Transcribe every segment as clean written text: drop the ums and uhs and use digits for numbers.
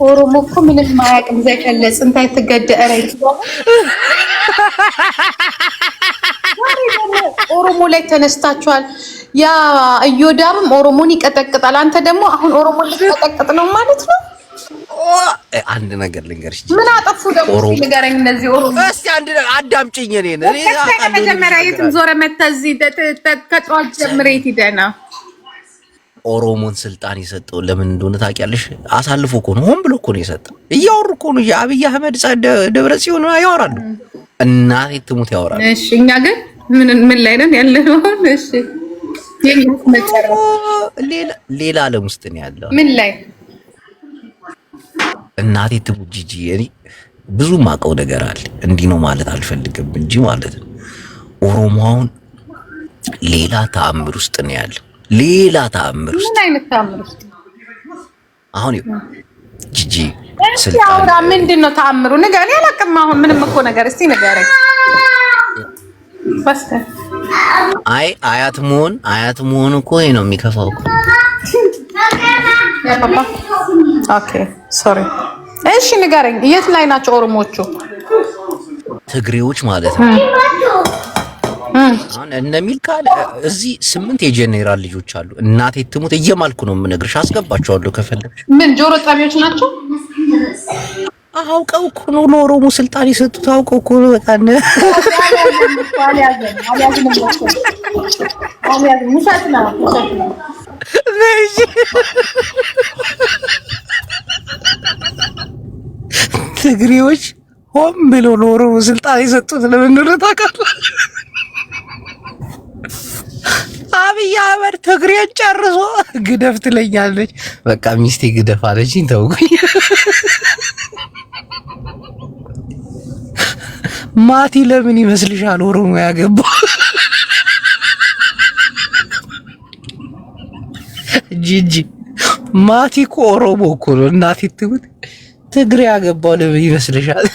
ኦሮሞ እኮ ምንም ማያውቅም ዘይፈለጽ እንታይ ተገደረ ይባላል። ኦሮሞ ላይ ተነስታችኋል። ያ እዮዳብም ኦሮሞን ይቀጠቅጣል። አንተ ደግሞ አሁን ኦሮሞን ልትቀጠቅጥ ነው ማለት ነው። አንድ ነገር ልንገርሽ። ምን አጠፉ ደግሞ ንገረኝ። እነዚህ ኦሮሞ እስቲ አንድ ነገር አዳምጪኝ። እኔ መጀመሪያ የትም ዞረ መተዚ ከጠዋት ጀምሬ ሄደና ኦሮሞን ስልጣን የሰጠው ለምን እንደሆነ ታውቂያለሽ? አሳልፎ እኮ ነው፣ ሆን ብሎ እኮ ነው የሰጠው። እያወሩ እኮ ነው የአብይ አህመድ ደብረጽዮን ያወራሉ፣ እናቴ ትሙት ያወራሉ። እሺ እኛ ግን ምን ላይ ነን ያለነው? እሺ ሌላ ዓለም ውስጥ ነው ያለው። ምን ላይ እናቴ ትሙት ጂጂ። እኔ ብዙ ማውቀው ነገር አለ፣ እንዲህ ነው ማለት አልፈልግም እንጂ ማለት ነው። ኦሮሞውን ሌላ ተአምር ውስጥ ነው ያለው። ሌላ ተአምር ውስጥ ምን አይነት ተአምር ውስጥ? አሁን ጂጂ ስልጣን ምንድነው ተአምሩ? ንገረኝ። አላውቅም። አሁን ምንም እኮ ነገር እስቲ ንገረኝ። በስተ አያት መሆን እኮ ይሄ ነው የሚከፋው እኮ። ኦኬ ሶሪ። እሺ ንገረኝ። የት ላይ ናቸው ኦሮሞቹ? ትግሬዎች ማለት ነው። አሁን እነሚል ካለ እዚህ 8 የጄኔራል ልጆች አሉ። እናቴ ትሙት እየማልኩ ነው የምነግርሽ። አስገባቸዋለሁ ከፈለግሽ። ምን ጆሮ ጣቢያዎች ናቸው? አውቀው እኮ ነው ለኦሮሞ ስልጣን የሰጡት። አውቀው እኮ ነው። በቃ ትግሬዎች ሆን ብለው ለኦሮሞ ስልጣን የሰጡት ለምን እንደሆነ ታውቃለህ? አብይ አህመድ ትግሬን ጨርሶ ግደፍ ትለኛለች። በቃ ሚስቴ ግደፍ አለችኝ። ተውኩኝ። ማቲ ለምን ይመስልሻል ኦሮሞ ያገባው? ጂጂ ማቲ እኮ ኦሮሞ እኮ ነው። እናቴ ትሙት ትግሬ ያገባው ለምን ይመስልሻል?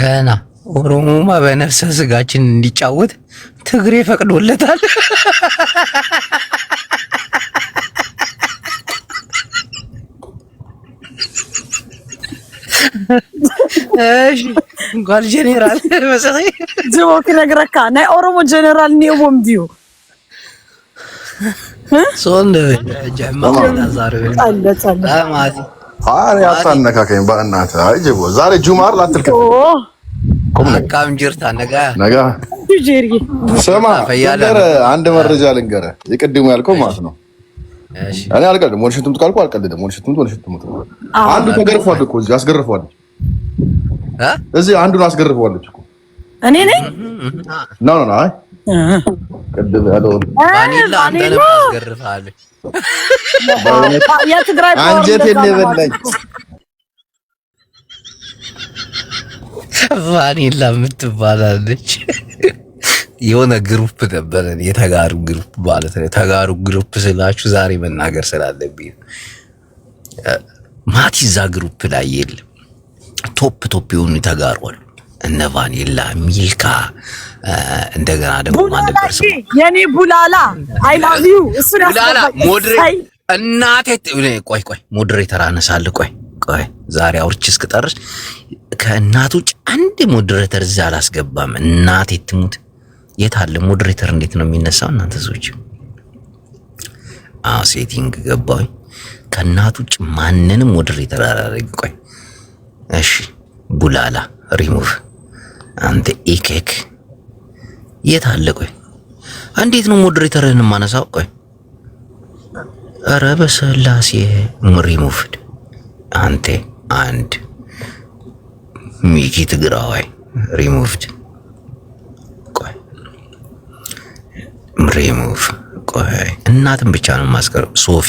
ገና ኦሮሞማ በነፍሰ ስጋችን እንዲጫወት ትግሬ ፈቅዶለታል። እሺ እንኳን ጄኔራል መሰለኝ ጅቦክ ነግረካ ናይ ኦሮሞ ጄኔራል ኒውም ዲዩ ሶንደ ጀማው ዛሬ አማዚ አታነካከኝ በእናትህ። አይ ጅቦ ዛሬ ጁማር ላትልከኝ ኮም ጅርታ ነጋ ጁጀሪ ስማ አንድ መረጃ ልንገርህ። የቅድሙ ያልከው ማለት ነው። እሺ እኔ አልቀልድም። ወልሽቱም ትቃልኩ አልቀልድም። ወልሽቱም አንዱ ተገርፏል እኮ እዚህ አስገርፏል። እዚህ አንዱን አስገርፏለች እኮ እኔ ነኝ። ኖ አይ ቅድም ያለው ባኒላ አንተን አስገርፋለሁ። የትግራይ አንጀት የለበለኝ ቫኒላ የምትባላለች የሆነ ግሩፕ ነበረን፣ የተጋሩ ግሩፕ ማለት ነው። የተጋሩ ግሩፕ ስላችሁ ዛሬ መናገር ስላለብኝ ማቲ እዛ ግሩፕ ላይ የለም። ቶፕ የሆኑ የተጋሯል። እነ ቫኒላ፣ ሚልካ፣ እንደገና ደግሞ ማን ነበር ስሙ? የኔ ቡላላ አይ ላቭ ዩ እሱ ቡላላ እናቴ ቆይ ሞዴሬተር አነሳለሁ። ቆይ ዛሬ አውርቼ እስክጠርስ ከእናት ውጭ አንድ ሞዴሬተር እዛ አላስገባም። እናቴ ትሙት። የት አለ ሞዴሬተር? እንዴት ነው የሚነሳው እናንተ ሰዎች? ሴቲንግ ገባኝ። ከእናት ውጭ ማንንም ሞዴሬተር አላደረግ። ቆይ እሺ ቡላላ ሪሙቭ። አንተ ኢኬክ የት አለ? ቆይ እንዴት ነው ሞዴሬተርን ማነሳው? ቆይ ኧረ በስላሴ ሪሙቭድ። አንተ አንድ ሚኪ ትግራዋይ ሪሙቭድ። ቆይ ሪሙቭ። ቆይ እናትን ብቻ ነው ማስቀር። ሶፊ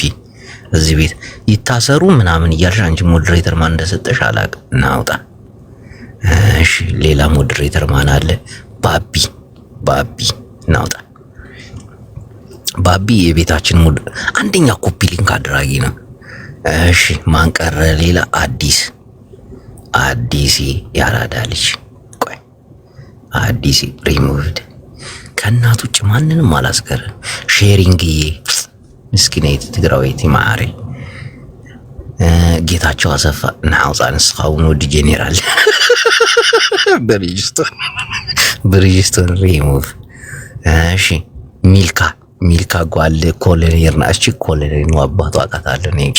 እዚህ ቤት ይታሰሩ ምናምን እያልሽ አንቺ ሞዴሬተር ማን እንደሰጠሽ አላውቅም። ናውጣ። እሺ ሌላ ሞዴሬተር ማን አለ? ባቢ ናውጣ። ባቢ የቤታችን አንደኛ ኮፒ ሊንክ አድራጊ ነው። እሺ ማን ቀረ? ሌላ አዲስ ያራዳልሽ። ቆይ አዲስ ሪሙቭድ። ከእናት ውጭ ማንንም አላስገር ሼሪንግዬ ምስኪነይት ትግራዊት ማሪ ጌታቸው አሰፋ ናውፃን ስኻውን ወዲ ጄኔራል በሪጅስቶን ሪሙቭ እሺ ሚልካ ጓል ኮሎኔል ናች ኮሎኔል ነው አባቷ አውቃታለሁ ነኝ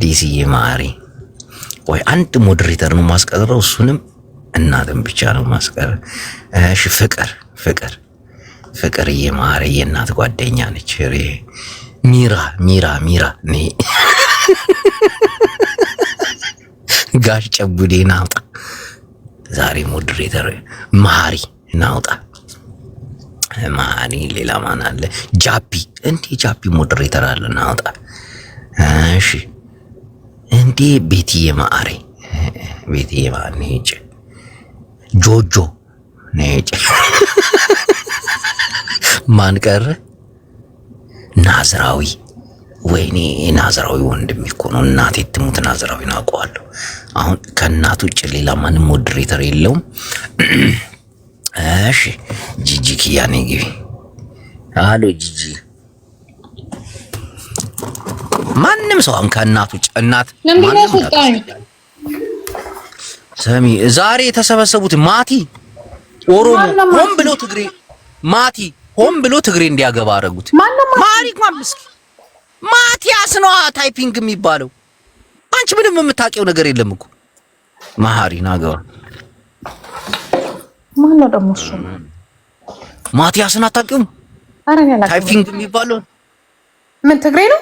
ዴሲ የማሪ ወይ አንድ ሞዴሬተር ነው ማስቀረው እሱንም እናትን ብቻ ነው ማስቀረው እሺ ፍቅር የማሪ የእናት ጓደኛ ነች ሚራ ነኝ ጋሽ ጨቡዴ ናውጣ ዛሬ ሞዴሬተር ማሪ ናውጣ ማሪ ሌላ ማን አለ ጃፒ እንዴ ጃፒ ሞዴሬተር አለ ናውጣ እሺ እንዴ ቤትዬ ማሪ ነጭ ጆጆ ነጭ ማን ቀረ ናዝራዊ ወይኔ ናዝራዊ ወንድም እኮ ነው እናቴ ትሙት ናዝራዊ ናውቀዋለሁ አሁን ከእናት ውጭ ሌላ ማንም ሞዴሬተር የለውም እሺ ጂጂ ኪያኔ ግቢ አሎ ጂጂ ማንም ሰው ከእናት ውጭ እናት ሰሚ ዛሬ የተሰበሰቡት ማቲ ኦሮሞ ሆም ብሎ ትግሬ ማቲ ሆም ብሎ ትግሬ እንዲያገባ አረጉት ማሪ ማምስኪ ማቲያስ ነው ታይፒንግ የሚባለው አንቺ ምንም የምታውቂው ነገር የለም እኮ ማሃሪ ናገባ ማን ነው ደግሞ እሱ ማቲያስን አታውቂውም ታይፒንግ የሚባለው ምን ትግሬ ነው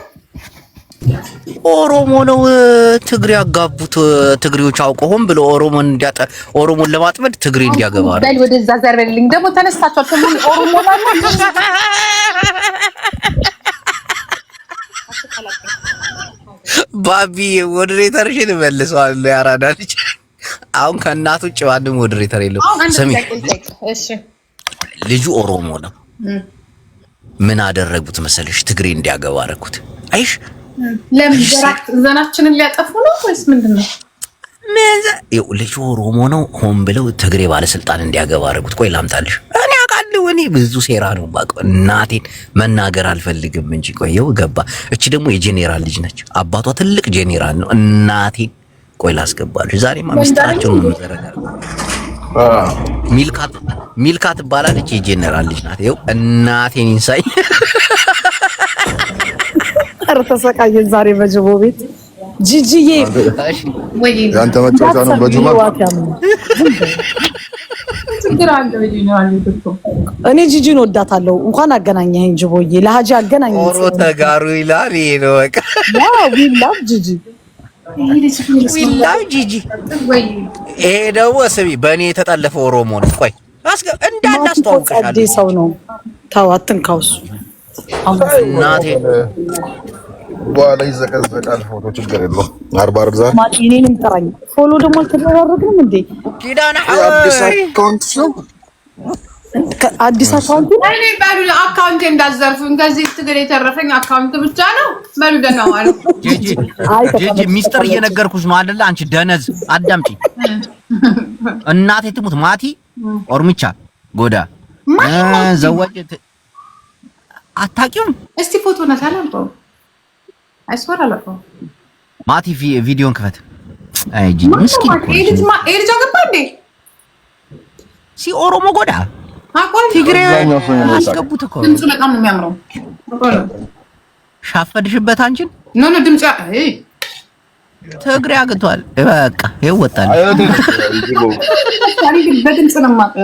ኦሮሞ ነው ትግሬ አጋቡት ትግሬዎች አውቀው ሆም ብሎ ኦሮሞን ለማጥመድ ትግሬ እንዲያገባ አረጉት በል ወደዛ ዘርበልኝ ደግሞ ተነስታችኋል ተምን ኦሮሞ ማለት ባቢ ሞዴሬተርሽን መልሰዋል ያራዳ ልጅ አሁን ከእናት ውጭ ማንም ሞዴሬተር የለው ሰሚ እሺ ልጁ ኦሮሞ ነው ምን አደረጉት መሰለሽ ትግሬ እንዲያገባ አረጉት አይሽ ለምን ዘናችንን ሊያጠፉ ነው ወይስ ምንድነው ልጁ ኦሮሞ ነው ሆም ብለው ትግሬ ባለስልጣን እንዲያገባ አረጉት ቆይ ላምጣልሽ እኔ አውቃለሁ እኔ ብዙ ሴራ ነው ባቀው እናቴን መናገር አልፈልግም እንጂ ቆየው ገባ እቺ ደግሞ የጄኔራል ልጅ ነች አባቷ ትልቅ ጄኔራል ነው እናቴን ቆይ ላስገባልሽ ዛሬማ ሚስጥራቸውን ነው ዘረጋር ሚልካ ትባላለች የጄኔራል ልጅ ናት ይኸው እናቴን ኢንሳይ ተሰቃየን ዛሬ በጅቦ ቤት ጂጂዬ ወይ ያንተ መጫወቻ ነው በጁማ እኔ ጂጂን ወዳታለሁ እንኳን አገናኘኸኝ ጅቦዬ ለሀጂ አገናኘኝ ኦሮ ተጋሩ ይላል ነው በቃ ዊላቭ ጂጂ ይሄ ደግሞ ስሚ በእኔ የተጠለፈ ኦሮሞ ነው ቆይ እንዳላስተዋውቅሻለሁ ሰው ነው ታዋትን ካውሱ እናቴ በኋላ ይዘቀዘቃል ፎቶ ችግር የለውም አርባ ዛሬ ማቲኔንም ጥራኝ ፎሎ ደግሞ አልተደረገም እንዴ ኪዳና አዲስ አካውንት እኔ ባሉ አካውንት እንዳዘርፉኝ ከዚህ ትግሬ የተረፈኝ አካውንት ብቻ ነው ባሉ ደና ማለት ጂጂ ሚስጥር እየነገርኩሽ ነው አይደል አንቺ ደነዝ አዳምጪ እናቴ ትሙት ማቲ ኦርሚቻ ጎዳ ዘወጀት አታውቂውም እስቲ ፎቶ ነሳላልከው አይስወራላልከ ማቲ ቪዲዮን ክፈት አይ ጂጂ ምስኪን ኤልጃ ገባ እንዴ ሲ ኦሮሞ ጎዳ አቆን ትግሬ አስገቡት እኮ ድምፁ በጣም ነው የሚያምረው ሻፈድሽበት አንቺን ኖ ድምጽ ትግሬ አግቷል በቃ ይወጣል በድምጽ ነው ማቀ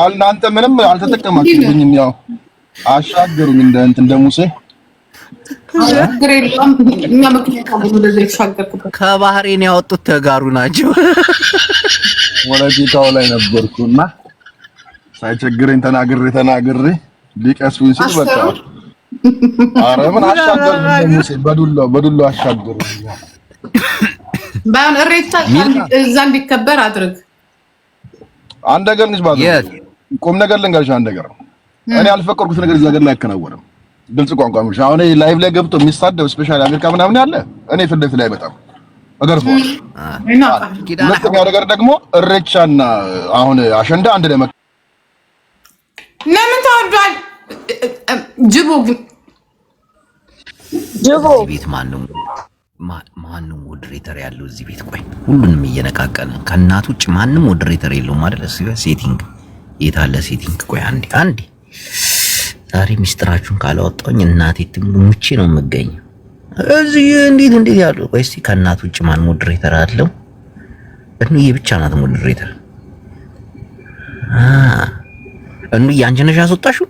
እናንተ ምንም አልተጠቀማችሁኝም ያው አሻገሩኝ እንደ ሙሴ ከባህሬን ያወጡት ተጋሩ ናቸው ወለጌታው ላይ ነበርኩና ሳይቸግረኝ ተናግሬ ሊቀስቡኝ ሲል በቃ ኧረ ምን አሻገሩኝ ሙሴ በዱላ አሻገሩኝ ባን እሬታ እዛ እንዲከበር አድርግ አንድ ነገር ልጅ ባዘ ቁም ነገር ልንገርሽ አንድ ነገር እኔ አልፈቀድኩት ነገር እዛ ነገር ላይ አይከናወንም ድምጽ ቋንቋ ምንሽ አሁን ላይቭ ላይ ገብቶ የሚሳደብ ስፔሻሊ አሜሪካ ምናምን ያለ እኔ ፍለፊት ላይ አይመጣም እገርፈዋለሁ። ሁለተኛው ነገር ደግሞ እሬቻና አሁን አሸንዳ አንድ ላይ ለምን ተወዷል? ጅቦ ግን ጅቦ ቤት ማንም ሞዴሬተር ያለው እዚህ ቤት? ቆይ ሁሉንም እየነቃቀለ ከእናት ውጭ ማንም ሞዴሬተር የለውም አይደል? ሴቲንግ የት አለ ሴቲንግ? ቆይ አንዴ ዛሬ ሚስጥራችሁን ካላወጣኝ እናቴ ሙቼ ነው የምገኘው እዚህ። እንዴት ያለው? ቆይ እስቲ ከእናት ውጭ ማን ሞዴሬተር አለው? እንዬ ብቻ ናት ሞዴሬተር። እንዬ አንቺ ነሽ ያስወጣሽው?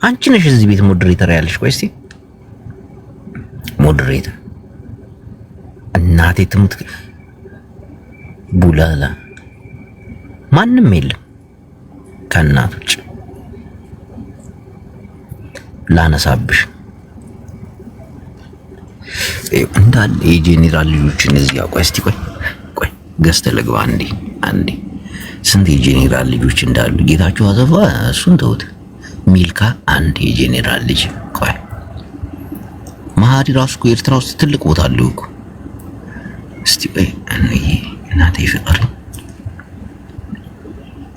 አንቺ ነሽ እዚህ ቤት ሞዴሬተር ያለሽ? ቆይ እስቲ ሞዴሬተር እናቴ ትሙት ቡላላ ማንም የለም ከእናት ውጭ። ላነሳብሽ እንዳለ የጄኔራል ልጆችን እዚህ ቆይ እስቲ ቆይ ገዝተህ ልግባ አንዴ ስንት የጄኔራል ልጆች እንዳሉ ጌታቸው አሰፋ እሱን ተውት። ሚልካ አንድ የጄኔራል ልጅ ቆይ ማሃዲ ራሱ እኮ ኤርትራ ውስጥ ትልቅ ቦታ አለው እኮ። እስቲ ቆይ እናቴ ፍቅር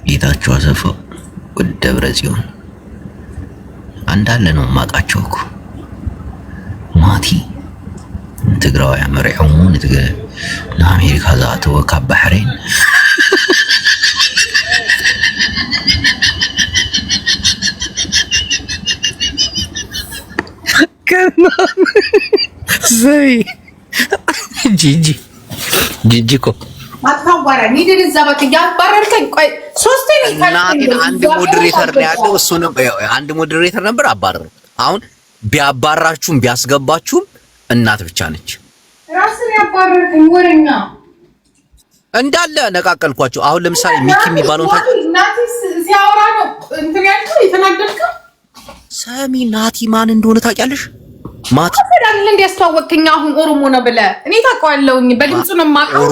ጌታቸው አሰፋ ወደ ደብረ ጽዮን አንዳለ ነው ማቃቸው እኮ ማቲ ትግራዋይ መሪዖሙን ለአሜሪካ ዛተወ ካብ ባህሬን ዘይ ጂጂ እኮ አታዋራኝ። ይደዛ በቃ ያባረርከኝ። ቆይ ሶስቴ አንድ ሞዴሬተር ነው ያለው። እሱንም አንድ ሞዴሬተር ነበር አባረረ። አሁን ቢያባራችሁም ቢያስገባችሁም እናት ብቻ ነች። ራስን ያባረርከኝ ወረኛ እንዳለ ነቃቀልኳቸው። አሁን ለምሳሌ ሚኪ የሚባለው ናቲ ሲያወራ ነው እንትን ያልከው የተናደድከው። ሰሚ ናቲ ማን እንደሆነ ታውቂያለሽ? ማቲ አይደል እንዴ ያስተዋወቅከኝ? አሁን ኦሮሞ ነው ብለህ እኔ ታውቀዋለሁኝ። በድምፁ ነው የማውቀው።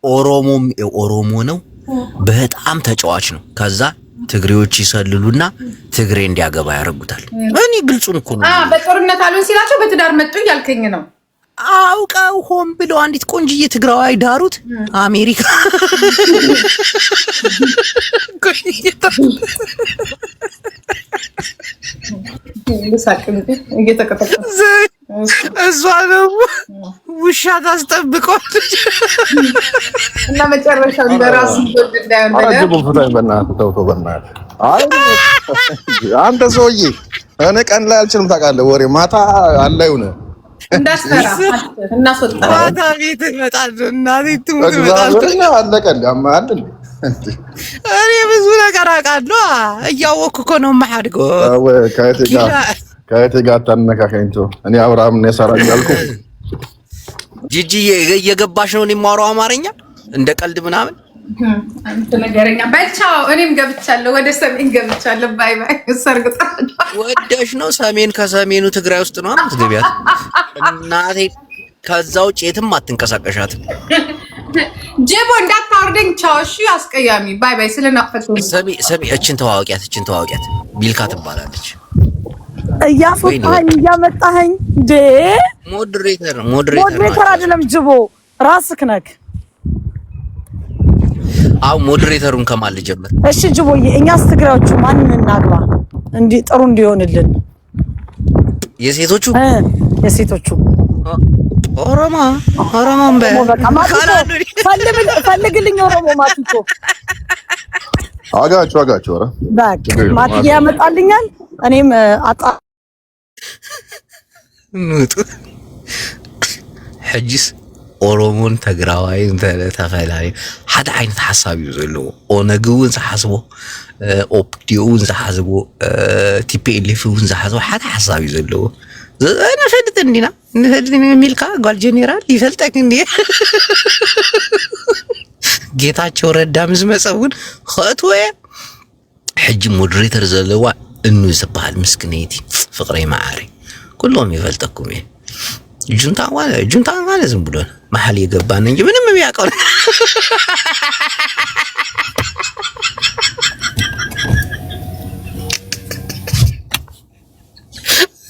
ኦሮሞ ነው፣ በጣም ተጫዋች ነው። ከዛ ትግሬዎች ይሰልሉና ትግሬ እንዲያገባ ያደርጉታል። እኔ ግልጹን እኮ ነው። በጦርነት አሉን ሲላቸው በትዳር መጡ እያልከኝ ነው። አውቀው ሆን ብለው አንዲት ቆንጅዬ ትግራዋይ ዳሩት አሜሪካ። እሷ ደግሞ ውሻ ታስጠብቀዋለች እና መጨረሻው እንደራሱ አንተ ሰውዬ እኔ ቀን ላይ አልችልም ታውቃለህ። ወሬ ማታ አላዩን እንዳስፈራ እናስወጣ ማታ ቤት እመጣለሁ። እናቴ ትሙት እመጣለሁ። አለቀልህ አማል እኔ ብዙ ነገር አውቃለሁ። እያወቅሁ እኮ ነው የማድገው። ከእቴ ጋር አታነካከኝ። እኔ አብርሃም ነው የሰራኝ ያልኩህ። ጂጂዬ እየገባሽ ነው የማወራው አማርኛ እንደ ቀልድ ምናምን አንተ ነገረኛ። በቻው እኔም ገብቻለሁ፣ ወደ ሰሜን ገብቻለሁ። ባይ ባይ። ሰርግጣ ወደሽ ነው ሰሜን ከሰሜኑ ትግራይ ውስጥ ነው አትገቢያት እናቴ። ከዛ ውጭ የትም አትንቀሳቀሻትም። ጀቦ እንዳታወርደኝ። ቻው እሺ። አስቀያሚ ባይ ባይ። ስለናፈቀኝ ሰሚ እችን ተዋወቂያት ቢልካ ትባላለች። እያስወጣኸኝ እያመጣኸኝ ደ ሞዴሬተር አይደለም ጅቦ ራስክ ነክ። አው ሞዴሬተሩን ከማን ልጀምር? እሺ ጅቦዬ፣ እኛስ ትግራዮቹ ማንን እናግባ እንዲ ጥሩ እንዲሆንልን? የሴቶቹ ኦሮሞን ፈልግልኝ። ኦሮሞ ማቲኮ አጋቹ ኧረ ማቲ ያመጣልኛል። እኔም አጣ ንጡ ሕጂስ ኦሮሞን ትግራዋይን ተፈላሊ ሓደ ዓይነት ሓሳብ እዩ ዘለዎ። ኦነግ እውን ዝሓስቦ ኦፒዲኦን ዝሓስቦ ቲፒኤልኤፍ እውን ዝሓስቦ ሓደ ሓሳብ እዩ ዘለዎ። ንፈልጥ እንዲና ሚልካ ጓል ጀኔራል ይፈልጠክ እንዲ ጌታቸው ረዳ ምስ መፀ እውን ክእትወ ሕጂ ሞዴሬተር ዘለዋ እኑ ዝበሃል ምስክነይቲ ፍቅረይ ማዓሪ ኩሎም ይፈልጠኩም እየ። ጁንታ ማለት ዝም ብሎ መሀል የገባን እንጂ ምንም የሚያውቀው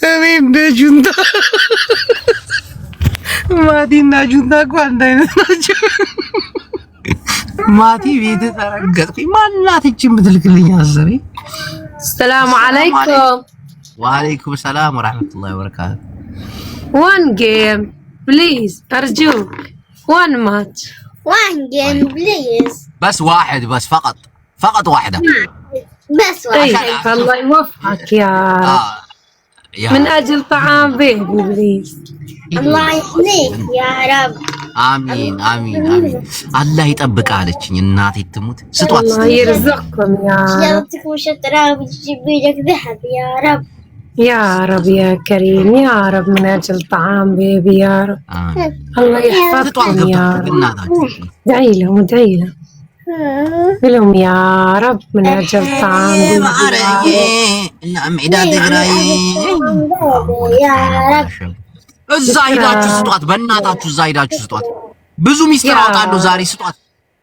እኔ እንደ ጁንታ ማቲና ጁንታ እኮ አንድ አይነት ናቸው። ማቲ ቤት ተረገጥኩኝ። ማናት እቺ የምትልክልኝ አሰሪ? ሰላም አለይኩም። ወአለይኩም ሰላም ወራህመቱላሂ ወበረካቱ። One game, please. أرجوك. One match. One game please. بس واحد بس فقط واحدة. بس واحد. الله يوفقك يا رب. من أجل طعام بيبي بليز. الله يحميك يا رب. آمين آمين آمين. الله يطبق عليك እናቴ ትሙት ስጧት። الله يرزقكم يا رب. شلتك وشطرة وتجيبي لك ذهب يا رب. يا رب يا كريم يا رب من أجل طعام بيبي يا رب. الله يحفظكم يا رب. ادعي لهم ادعي لهم. لهم يا رب من أجل طعام بيبي نعم عداد قراي يا رب. እዛ ሄዳችሁ ስጧት፣ በእናታችሁ እዛ ሄዳችሁ ስጧት። ብዙ ሚስጥር አውጣለሁ ዛሬ ስጧት።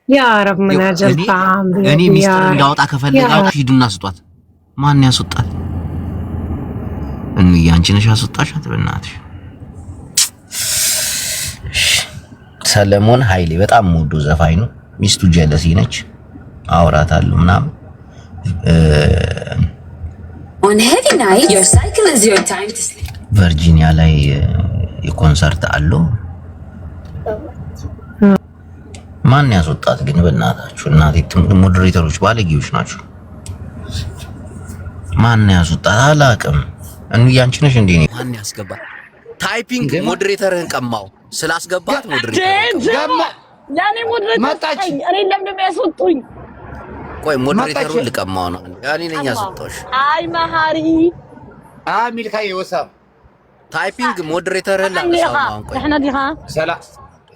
يا رب من أجل طعام بيبي እኔ ሚስጥር يا እንዳወጣ ከፈለጋችሁ ሂዱና ስጧት። ማን ያስወጣት? እንዴ አንቺ ነሽ ያስወጣሻት? በእናትሽ ሰለሞን ኃይሌ በጣም ሞዶ ዘፋኝ ነው። ሚስቱ ጀለሲ ነች። አውራታለሁ ምናምን On heavy night, your cycle is your time to sleep. ቨርጂኒያ ላይ የኮንሰርት አለው። ማን ያስወጣት ግን? በእናታችሁ እናቴ ሞዴሬተሮች ባለጌዎች ናቸው። ማን ያስወጣት? አላውቅም። ያንቺ ነሽ እንዴ? ማን ያስገባ? ታይፒንግ ሞዴሬተርህን ቀማው ስላስገባት ሞዴሬተር ያኔ ሞዴሬተር መጣች። እኔ ለምን ያስወጡኝ? ቆይ ሞዴሬተሩን ልቀማው ነው። ያኔ ነኝ ያስወጣሽ። አይ መሃሪ ሚልካዬ ወሳብ ታይፒንግ ሞዴሬተርህን ላንሳው ነው። ቆይ احنا ዲኻ ሰላም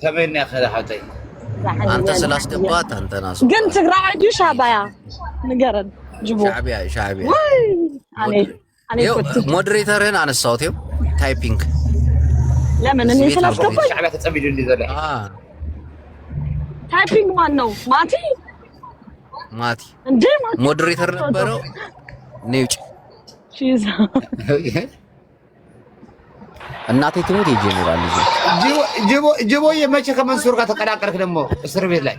ተበና خدحتي አንተ ስላስገባት አንተ ናስ ግን ትግራይ አጁ ሻባያ ንገረን ጅቦ ሻዕቢያ እኔ ኮት ሞዴሬተርህን አነሳሁት። ይኸው ታይፒንግ ለምን እኔ ስላስገባኝ ሻዕቢያ ተጸብይሉ እንደዘለ ታይፒንግ ማን ነው? ማቲ እንዴ? ማቲ ሞዴሬተር ነበረው። ነውጭ ቺዝ እናቴ ትሙት የጀነራል ልጅ ጅቦ የመቼ ከመንሱር ጋር ተቀላቀልክ? ደግሞ እስር ቤት ላይ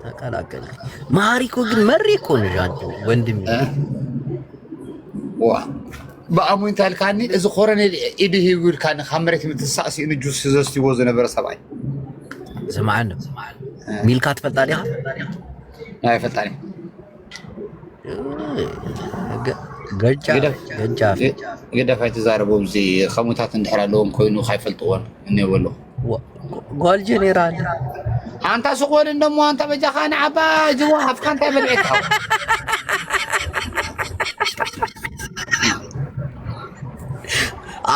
ተቀላቀልክ? ማሪኮ ግን መሪ እኮ ነሽ አንቺ ወንድሜ። ዋ በአሙን ታልካኒ እዚ ኮረኔል ኢዲ ሂውል ካን ሐመረት ምትሳሲ ንጁስ ዘስቲ ወዘ ነበር ሰባይ ዘማን ሚልካ ተፈጣሪያ አይ ፈጣሪ ገዳፋይት ዛረቦም ዚ ኸሙታት እንድሕራለዎም ኮይኑ ካይፈልጥዎን እንየበሎ ጓል ጄኔራል አንተ ስቆን እንደሞ አንተ በጃኻና አባ ጅዋ አፍካንታ በልዕካ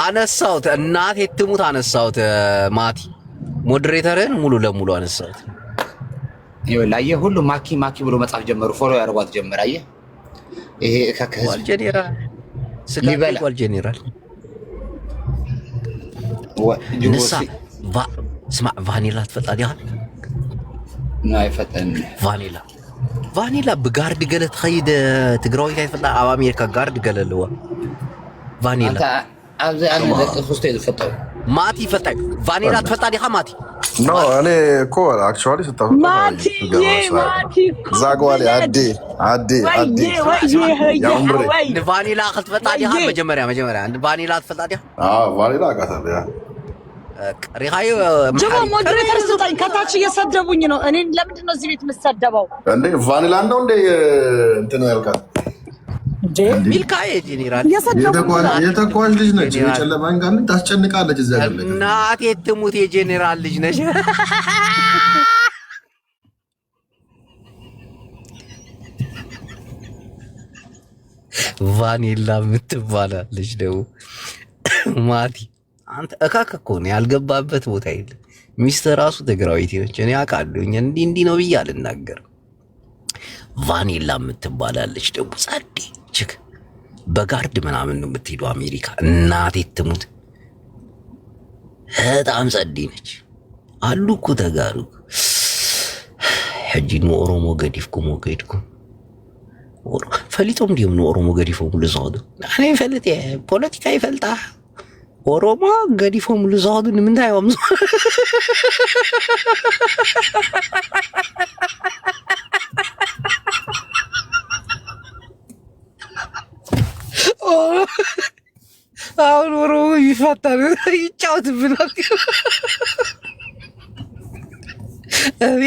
አነሳውት። እናቴ ትሙት አነሳውት። ማቲ ሞዴሬተርን ሙሉ ለሙሉ አነሳውት። ይወላየ ሁሉ ማኪ ብሎ መጻፍ ጀመሩ። ፎሎ ያርጓት ጀመረ። አየ ይሄ ከከዝ ጄኔራል ስጋት ጓል ጄኔራል ንሳ ስማ ቫኒላ ትፈጣዲያ ናይ ፈተን ቫኒላ ብጋርድ ገለት ኸይድ ትግራዊ ታይፈጣ ኣብ አሜሪካ ጋርድ ገለልዋ ቫኒላ ኣብዚ ኣነ ደቂ ክስተ ይፈጣው ማቲ ፈጣይ ቫኒላ ትፈጣዲያ ማቲ ኖ እኔ እኮ አክቹዋሊ ስታውቁ ማቲ ዛጓሊ አዲ ያምሪ ቫኒላ ክትፈጣዲያ መጀመሪያ ቫኒላ ትፈጣዲያ ቫኒላ አቃታለ ያ ሪሃዩ ጅቦ ሞዴሬተር ስጠኝ። ከታች እየሰደቡኝ ነው። እኔ ለምንድን ነው እዚህ ቤት የምሰደበው? እንዴ ቫኒላ እንደው እንደ እንትን ያልካት ሚልካዬ ጄኔራል የተኳሽ ልጅ ነች። የጨለማን ጋር ታስጨንቃለች። እዚያ ያለ እናቴ ትሙት የጄኔራል ልጅ ነች። ቫኒላ የምትባላለች ደግሞ ማቲ አንተ እካክ እኮ ነው ያልገባበት ቦታ የለም። ሚስት ራሱ ትግራዊት ነች። እኔ አውቃለሁ። እንዲህ ነው ብዬ አልናገርም። ቫኒላ የምትባላለች ደግሞ ጸዴ ችክ በጋርድ ምናምን ነው የምትሄደው አሜሪካ። እናቴ ትሙት በጣም ጸዴ ነች። አሉ እኮ ተጋሩ ሕጂ ንኦሮሞ ገዲፍኩም ወገድኩም ፈሊጦም እንዲሁም ንኦሮሞ ገዲፎም ልዝኸዱ ኣነ ይፈልጥ ፖለቲካ ይፈልጣ ኦሮሞ ገዲፎ ሙሉ ዛውን ምን ታየውም አሁን ኦሮሞ ይፈታል ይጫወትብናል። እኔ